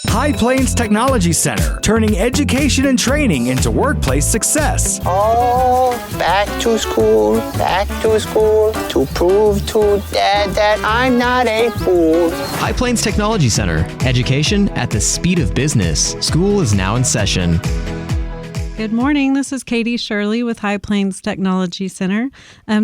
High Plains Technology Center, turning education and training into workplace success. Oh, back to school, to prove to Dad that I'm not a fool. High Plains Technology Center, education at the speed of business. School is now in session. Good morning. This is Katie Shirley with High Plains Technology Center.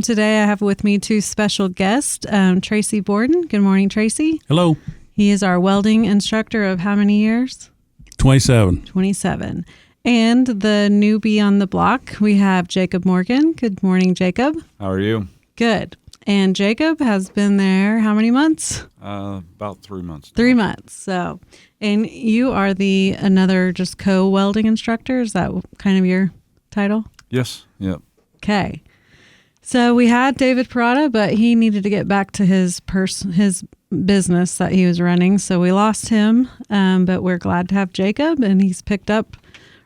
Today I have with me two special guests, Tracy Borden. Good morning, Tracy. Hello. He is our welding instructor of how many years? 27. 27. And the newbie on the block, we have Jacob Morgan. Good morning, Jacob. How are you? Good. And Jacob has been there how many months? About 3 months. 3 months. So, and you are another just co-welding instructor. Is that kind of your title? Yes. Yep. Okay. So we had David Parada, but he needed to get back to his business that he was running. So we lost him, but we're glad to have Jacob, and he's picked up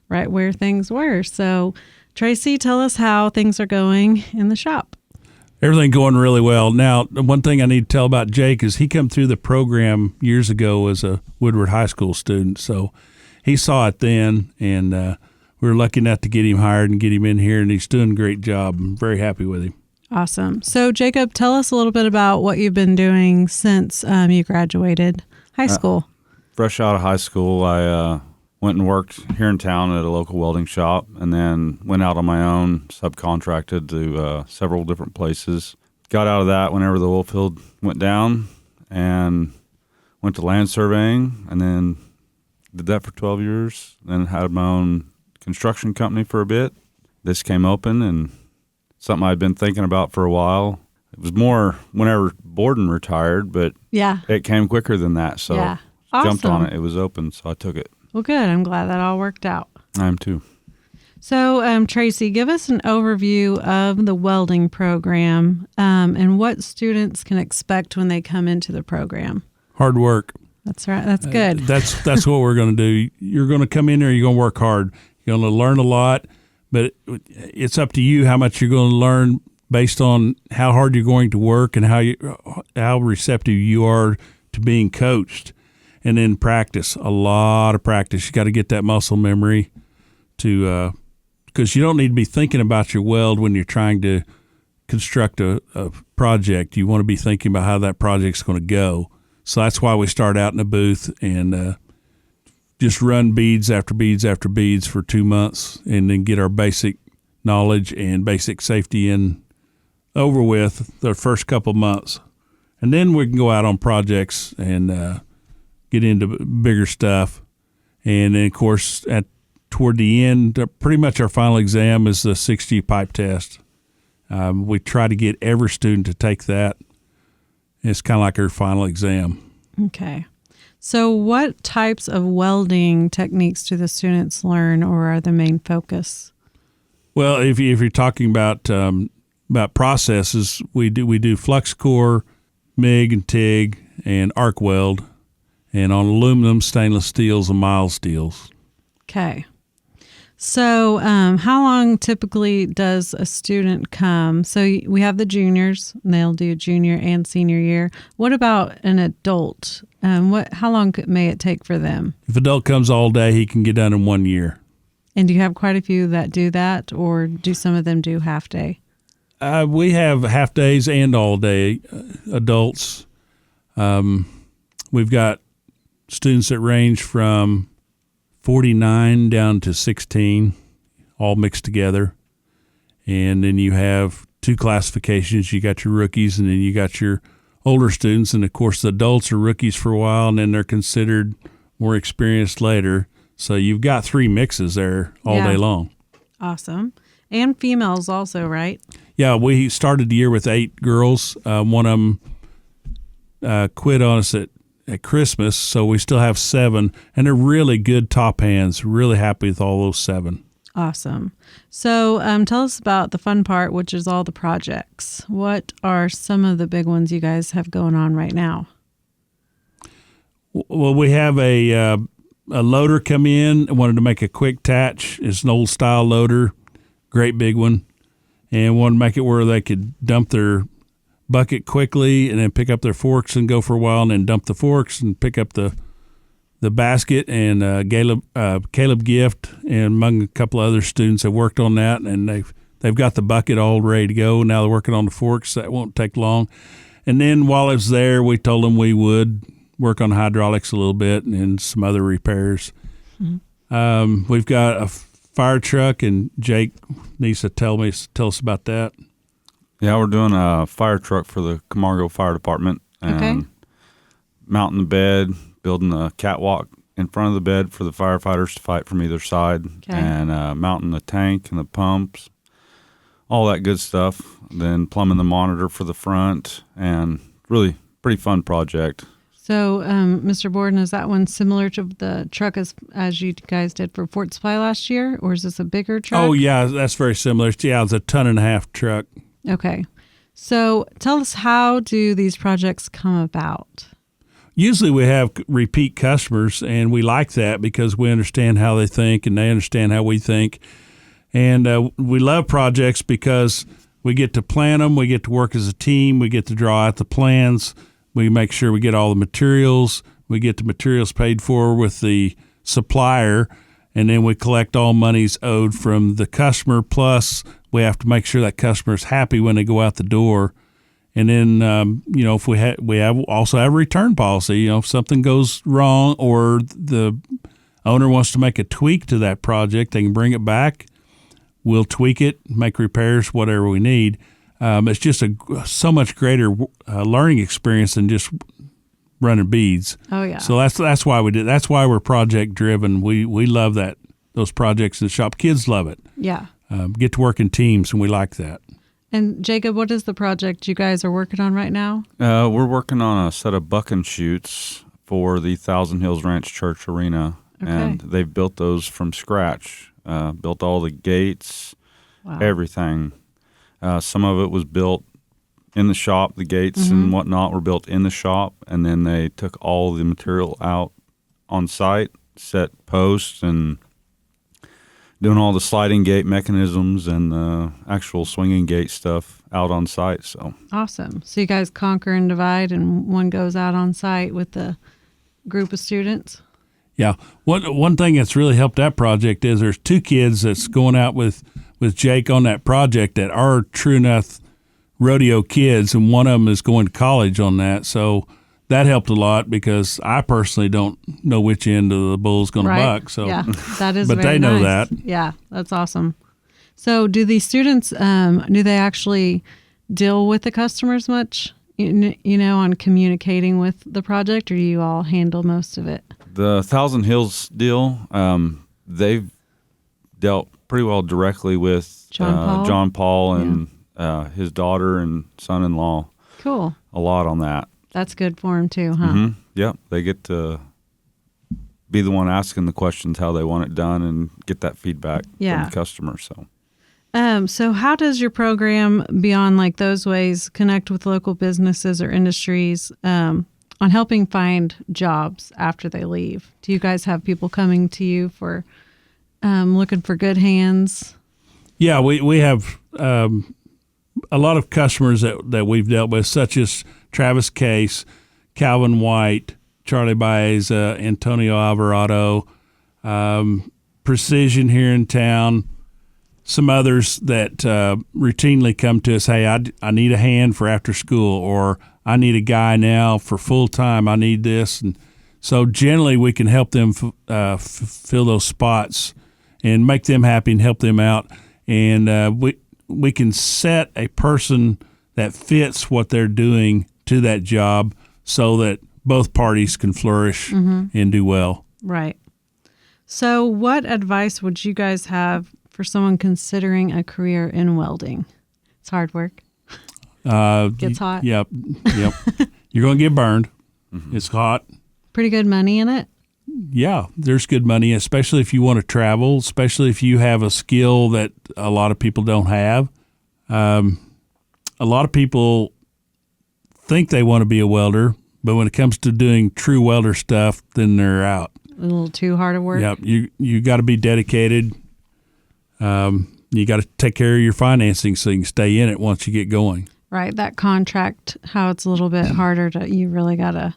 right where things were. So Tracy, tell us how things are going in the shop. Everything going really well. Now, one thing I need to tell about Jake is he come through the program years ago as a Woodward High School student. So he saw it then, and we were lucky enough to get him hired and get him in here, and he's doing a great job. I'm very happy with him. Awesome. So, Jacob, tell us a little bit about what you've been doing since you graduated high school. Fresh out of high school, I went and worked here in town at a local welding shop, and then went out on my own, subcontracted to several different places. Got out of that whenever the oil field went down, and went to land surveying, and then did that for 12 years, then had my own construction company for a bit. This came open, and something I'd been thinking about for a while. It was more whenever Borden retired, but it came quicker than that, so jumped on it. It was open, so I took it. Well, good. I'm glad that all worked out. I am too. So, Tracy, give us an overview of the welding program and what students can expect when they come into the program. Hard work. That's right. That's good. That's what we're going to do. You're going to come in there, you're going to work hard. You're going to learn a lot, but it's up to you how much you're going to learn based on how hard you're going to work and how receptive you are to being coached. And then practice, a lot of practice. You got to get that muscle memory because you don't need to be thinking about your weld when you're trying to construct a project. You want to be thinking about how that project's going to go. So that's why we start out in a booth and just run beads after beads after beads for 2 months, and then get our basic knowledge and basic safety in over with the first couple months. And then we can go out on projects and get into bigger stuff. And then, of course, toward the end, pretty much our final exam is the 6G pipe test. We try to get every student to take that. It's kind of like our final exam. Okay. So what types of welding techniques do the students learn, or are the main focus? Well, if you're talking about processes, we do flux core, MIG and TIG, and arc weld. And on aluminum, stainless steels, and mild steels. Okay. So how long typically does a student come? So we have the juniors, and they'll do junior and senior year. What about an adult? How long may it take for them? If adult comes all day, he can get done in 1 year. And do you have quite a few that do that, or do some of them do half day? We have half days and all day adults. We've got students that range from 49 down to 16, all mixed together. And then you have two classifications. You got your rookies, and then you got your older students. And, of course, the adults are rookies for a while, and then they're considered more experienced later. So you've got three mixes there all day long. Awesome. And females also, right? Yeah, we started the year with 8 girls. One of them quit on us at Christmas, so we still have 7, and they're really good top hands. Really happy with all those 7. Awesome. So tell us about the fun part, which is all the projects. What are some of the big ones you guys have going on right now? Well, we have a loader come in and wanted to make a quick attach. It's an old style loader, great big one, and wanted to make it where they could dump their bucket quickly and then pick up their forks and go for a while, and then dump the forks and pick up the the basket, and Caleb Gift, and among a couple of other students have worked on that, and they've got the bucket all ready to go. Now they're working on the forks. That won't take long. And then while it was there, we told them we would work on hydraulics a little bit and some other repairs. Mm-hmm. We've got a fire truck, and Jake needs to tell us about that. Yeah, we're doing a fire truck for the Camargo Fire Department, and mounting the bed, building a catwalk in front of the bed for the firefighters to fight from either side, and mounting the tank and the pumps, all that good stuff. Then plumbing the monitor for the front, and really pretty fun project. So, Mr. Borden, is that one similar to the truck as you guys did for Fort Supply last year, or is this a bigger truck? Oh, yeah, that's very similar. Yeah, it's a 1.5 ton truck. Okay. So tell us, how do these projects come about? Usually we have repeat customers, and we like that because we understand how they think and they understand how we think. And we love projects because we get to plan them, we get to work as a team, we get to draw out the plans, we make sure we get all the materials, we get the materials paid for with the supplier, and then we collect all monies owed from the customer, plus we have to make sure that customer is happy when they go out the door. And then, if we also have a return policy. If something goes wrong or the owner wants to make a tweak to that project, they can bring it back. We'll tweak it, make repairs, whatever we need. It's just so much greater learning experience than just running beads. Oh yeah. So that's why we did. That's why we're project driven. We love those projects in the shop. Kids love it. Yeah. Get to work in teams, and we like that. And Jacob, what is the project you guys are working on right now? We're working on a set of buck and shoots for the Thousand Hills Ranch Church Arena, and they've built those from scratch. Built all the gates, everything. Some of it was built in the shop. The gates and whatnot were built in the shop, and then they took all the material out on site, set posts, and doing all the sliding gate mechanisms and the actual swinging gate stuff out on site. So awesome. So you guys conquer and divide, and one goes out on site with the group of students? Yeah. One thing that's really helped that project is there's 2 kids that's going out with Jake on that project that are true enough rodeo kids, and one of them is going to college on that. So that helped a lot because I personally don't know which end of the bull's going to buck. So yeah, that is. But they know that. Yeah, that's awesome. So do these students? Do they actually deal with the customers much? On communicating with the project, or do you all handle most of it? The Thousand Hills deal, they've dealt pretty well directly with John Paul and his daughter and son-in-law. Cool. A lot on that. That's good for them too, huh? Mm-hmm. Yep. They get to be the one asking the questions how they want it done and get that feedback from the customer. So how does your program, beyond like those ways, connect with local businesses or industries on helping find jobs after they leave? Do you guys have people coming to you for looking for good hands? Yeah, we have a lot of customers that we've dealt with, such as Travis Case, Calvin White, Charlie Baeza, Antonio Alvarado, Precision here in town, some others that routinely come to us, hey, I need a hand for after school, or I need a guy now for full time, I need this. And so generally we can help them fill those spots and make them happy and help them out. And we can set a person that fits what they're doing to that job so that both parties can flourish and do well. Right. So what advice would you guys have for someone considering a career in welding? It's hard work. Gets hot. Yep. You're going to get burned. It's hot. Pretty good money in it? Yeah, there's good money, especially if you want to travel, especially if you have a skill that a lot of people don't have. A lot of people think they want to be a welder, but when it comes to doing true welder stuff, then they're out. A little too hard of work? Yep. You got to be dedicated. You got to take care of your financing so you can stay in it once you get going. Right. That contract, how it's a little bit harder you really got to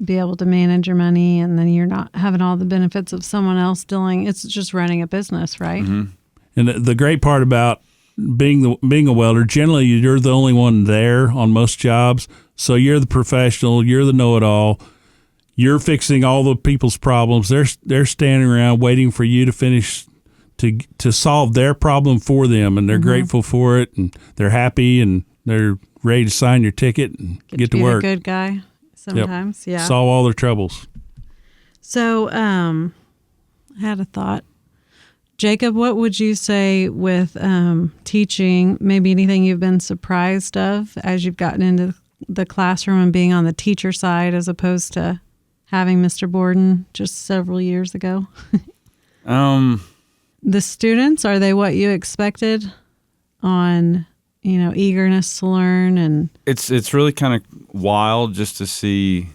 be able to manage your money, and then you're not having all the benefits of someone else doing. It's just running a business, right? And the great part about being a welder, generally you're the only one there on most jobs. So you're the professional, you're the know-it-all. You're fixing all the people's problems. They're standing around waiting for you to finish to solve their problem for them, and they're grateful for it, and they're happy, and they're ready to sign your ticket and get to work. Be a good guy sometimes. Yep. Yeah. Solve all their troubles. So, I had a thought. Jacob, what would you say with teaching, maybe anything you've been surprised of as you've gotten into the classroom and being on the teacher side as opposed to having Mr. Borden just several years ago? The students, are they what you expected on, eagerness to learn? And It's really kind of wild just to see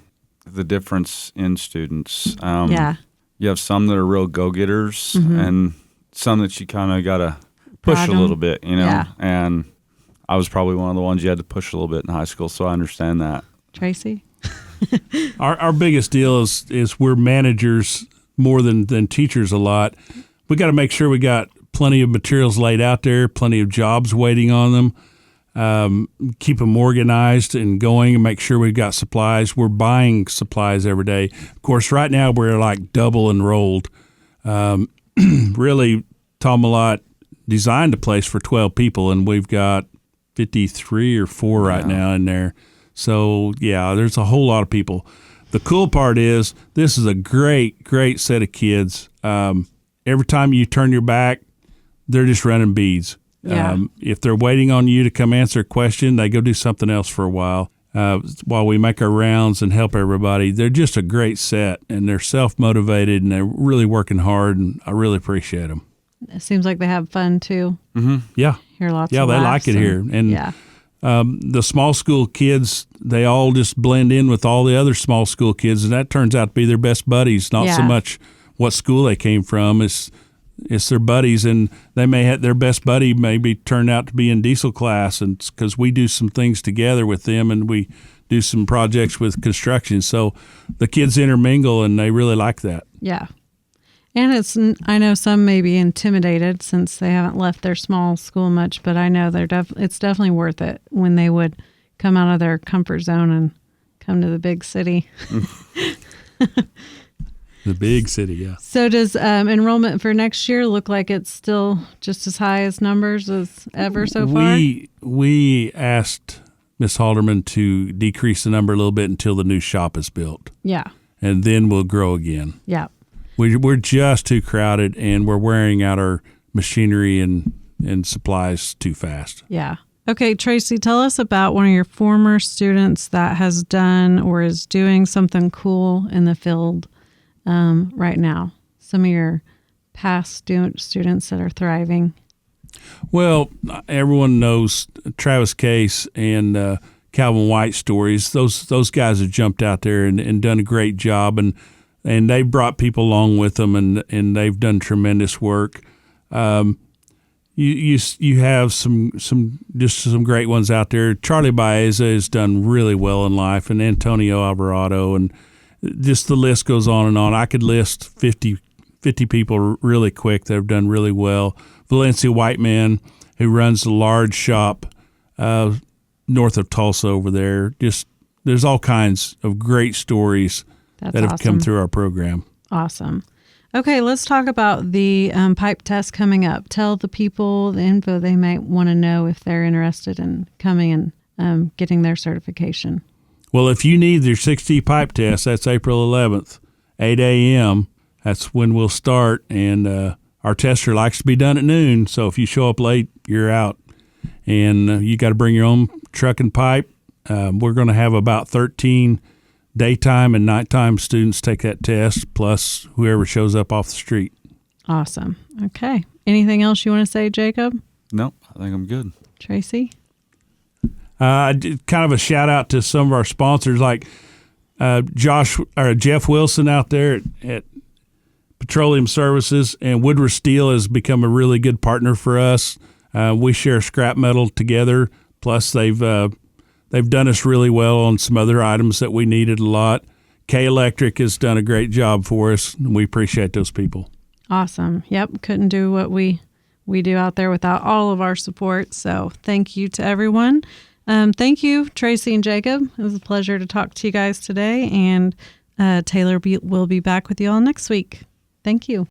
the difference in students. yeah. You have some that are real go-getters and some that you kind of got to push Prod a 'em. little bit, Yeah. And I was probably one of the ones you had to push a little bit in high school, so I understand that. Tracy? Our biggest deal is we're managers more than teachers a lot. We got to make sure we got plenty of materials laid out there, plenty of jobs waiting on them, keep them organized and going, and make sure we've got supplies. We're buying supplies every day. Of course, right now we're like double enrolled. Really, Tom Malott designed a place for 12 people, and we've got 53 or 4 right now in there. So, yeah, there's a whole lot of people. The cool part is this is a great, great set of kids. Every time you turn your back, they're just running beads. Yeah. If they're waiting on you to come answer a question, they go do something else for a while we make our rounds and help everybody. They're just a great set, and they're self-motivated, and they're really working hard, and I really appreciate them. It seems like they have fun too. Yeah. Hear lots Yeah, of they laughs like it here. And yeah. the small school kids, they all just blend in with all the other small school kids, and that turns out to be their best buddies, not so Yeah. much what school they came from. It's their buddies, and they may have their best buddy maybe turn out to be in diesel class, and because we do some things together with them, and we do some projects with construction. So the kids intermingle, and they really like that. Yeah. And I know some may be intimidated since they haven't left their small school much, but I know it's definitely worth it when they would come out of their comfort zone and come to the big city. The big city, yeah. So does enrollment for next year look like it's still just as high as numbers as ever so far? We asked Miss Halderman to decrease the number a little bit until the new shop is built, Yeah. and then we'll grow again. Yeah. We're just too crowded, and we're wearing out our machinery and supplies too fast. Yeah. Okay, Tracy, tell us about one of your former students that has done or is doing something cool in the field right now. Some of your past students that are thriving. Well, everyone knows Travis Case and Calvin White stories. Those guys have jumped out there and done a great job, and they brought people along with them, and they've done tremendous work. You have some great ones out there. Charlie Baeza has done really well in life, and Antonio Alvarado, and just the list goes on and on. I could list 50 people really quick that have done really well. Valencia Whiteman, who runs a large shop north of Tulsa over there. Just there's all kinds of great stories that have come through our program. Awesome. Okay, let's talk about the pipe test coming up. Tell the people the info they might want to know if they're interested in coming and getting their certification. Well, if you need your 6T pipe test, that's April 11th, 8 a.m. That's when we'll start, and our tester likes to be done at noon, so if you show up late, you're out. And you got to bring your own truck and pipe. We're going to have about 13 daytime and nighttime students take that test, plus whoever shows up off the street. Awesome. Okay. Anything else you want to say, Jacob? No, I think I'm good. Tracy? I did kind of a shout out to some of our sponsors, like Jeff Wilson out there at Petroleum Services, and Woodruff Steel has become a really good partner for us. We share scrap metal together. Plus, they've done us really well on some other items that we needed a lot. K Electric has done a great job for us, and we appreciate those people. Awesome. Yep. Couldn't do what we do out there without all of our support. So thank you to everyone. Thank you, Tracy and Jacob. It was a pleasure to talk to you guys today. And Taylor will be back with you all next week. Thank you.